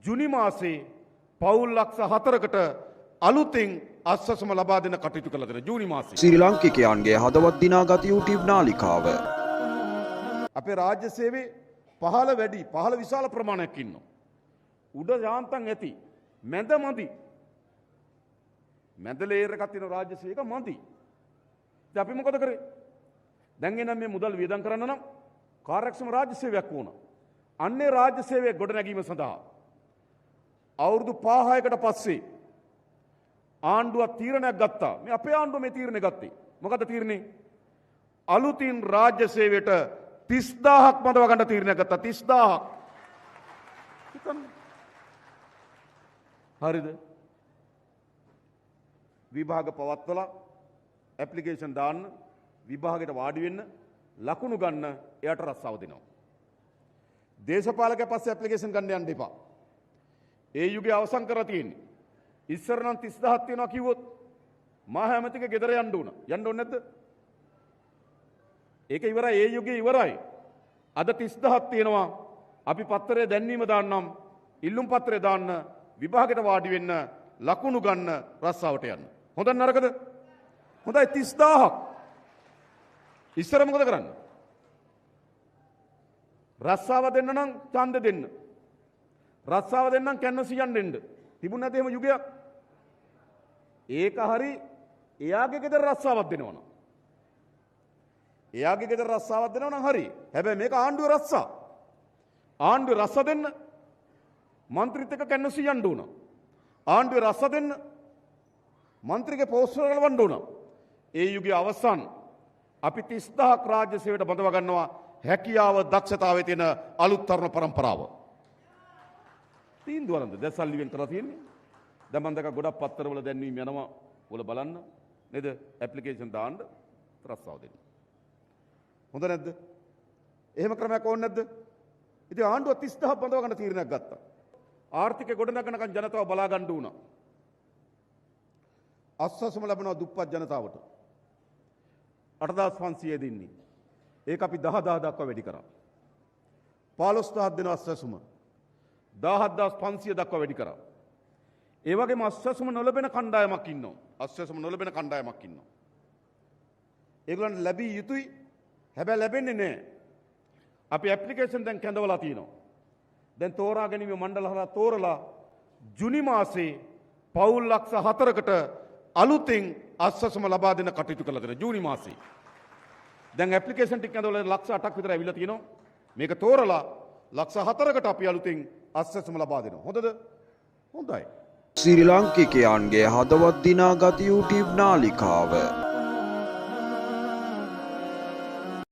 ජුනි මාසේ පවුල් ලක්ෂ 4කට අලුතෙන් අස්වැසුම ලබා දෙන කටයුතු කළ දෙන ජූනි මාසේ. ශ්‍රී ලාංකිකයන්ගේ හදවත් දිනාගත YouTube නාලිකාව. අපේ රාජ්‍ය සේවයේ පහළ විශාල ප්‍රමාණයක් ඉන්නවා. උඩ යාන්තම් ඇති. මැද මදි. මැද ලේයර් එකක් තියෙන රාජ්‍ය සේවක මදි. ඉතින් අපි මොකද කරේ? දැන් එනම් මේ මුදල් වියදම් කරන්න නම් කාර්යක්ෂම රාජ්‍ය සේවයක් ඕන. අන්නේ රාජ්‍ය සේවයේ ගොඩනැගීම සඳහා අවුරුදු 5-6කට පස්සේ ආණ්ඩුවක් තීරණයක් ගත්තා. මේ අපේ ආණ්ඩුව මේ තීරණය ගත්තේ. මොකද තීරණේ? අලුතින් රාජ්‍ය සේවයට 30000ක් මදව ගන්න තීරණයක් ගත්තා. 30000ක්. හිතන්න. හරිද? විභාග පවත්වලා ඇප්ලිකේෂන් දාන්න, විභාගයට වාඩි වෙන්න, ලකුණු ගන්න එයාට රස්සාව දෙනවා. දේශපාලකයා පස්සේ ඇප්ලිකේෂන් ගන්න යන්න එපා. ඒ යුගයේ අවසන් කරලා තියෙන්නේ. ඉස්සර නම් 30000ක් තියනවා කිව්වොත් මහා ඇමතික ගෙදර යන්න ඕන. යන්න ඕනේ නැද්ද? ඒක ඉවරයි. ඒ යුගයේ ඉවරයි. අද 30000ක් තියෙනවා. අපි පත්තරේ දැන්වීම දාන්නම්, ඉල්ලුම් පත්‍රය දාන්න, විභාගයට වාඩි වෙන්න, ලකුණු ගන්න, රස්සාවට යන්න. හොඳ නරකද? හොඳයි 30000ක්. ඉස්සර මොකද කරන්නේ? රස්සාව දෙන්න නම් ඡන්ද දෙන්න. රස්සාව දෙන්න නම් කැන්වසියන් දෙන්න. තිබුණ නැති එහෙම යුගයක්. ඒක හරි එයාගේ ගෙදර රස්සාවක් දෙනවනම්. එයාගේ ගෙදර රස්සාවක් දෙනවනම් හරි. හැබැයි මේක ආණ්ඩුවේ රස්සා. ආණ්ඩුවේ රස්සා දෙන්න മന്ത്രിත් එක්ක කැන්වසියන් දුන. ආණ්ඩුවේ රස්සා දෙන්න മന്ത്രിගේ පෝස්ටර් වල වන්න උන. ඒ යුගයේ අවසන් අපි 30000ක් රාජ්‍ය සේවයට බඳව ගන්නවා හැකියාව දක්ෂතාවයේ තියෙන අලුත් තරුණ පරම්පරාව. තීන්දුව වලද දැන් සල්ලි වෙන් කරලා තියෙන්නේ. දැන් මම දැක්ක ගොඩක් පත්තරවල දැන්වීම යනවා. ඔයාලා බලන්න නේද? ඇප්ලිකේෂන් දාන්න රස්සාව දෙන්න. හොඳ නැද්ද? එහෙම ක්‍රමයක් ඕනේ නැද්ද? ඉතින් ආණ්ඩුව 30000ක් බඳව ගන්න තීරණයක් ගත්තා. ආර්ථිකය ගොඩනගනකන් ජනතාව බලා ගන්න උනා. අස්වැසුම ලැබෙනවා දුප්පත් ජනතාවට. 8500 දෙන්නේ. ඒක අපි 10000 දක්වා වැඩි කරා. 15000ක් දෙන අස්වැසුම 17500 දක්වා වැඩි කරා. ඒ වගේම අස්වැසුම නොලැබෙන කණ්ඩායමක් ඉන්නවා. අස්වැසුම නොලැබෙන කණ්ඩායමක් ඉන්නවා. ඒගොල්ලන්ට ලැබිය යුතුයි. හැබැයි ලැබෙන්නේ නැහැ. අපි ඇප්ලිකේෂන් දැන් කැඳවලා තියෙනවා. දැන් තෝරා ගැනීම මණ්ඩල හරහා තෝරලා ජුනි මාසේ පවුල් ලක්ෂ 4කට අලුතෙන් අස්වැසුම ලබා දෙන කටයුතු කළ දෙන ජූනි මාසේ. දැන් ඇප්ලිකේෂන් ටික ඇඳවල ලක්ෂ 8ක් විතර ඇවිල්ලා තියෙනවා. මේක තෝරලා ලක්ෂ 4කට අපි අලුතෙන් අස්වැසුම ලබා දෙනවා. හොඳද? හොඳයි. ශ්‍රී ලාංකිකයන්ගේ හදවත් දිනාගත YouTube නාලිකාව.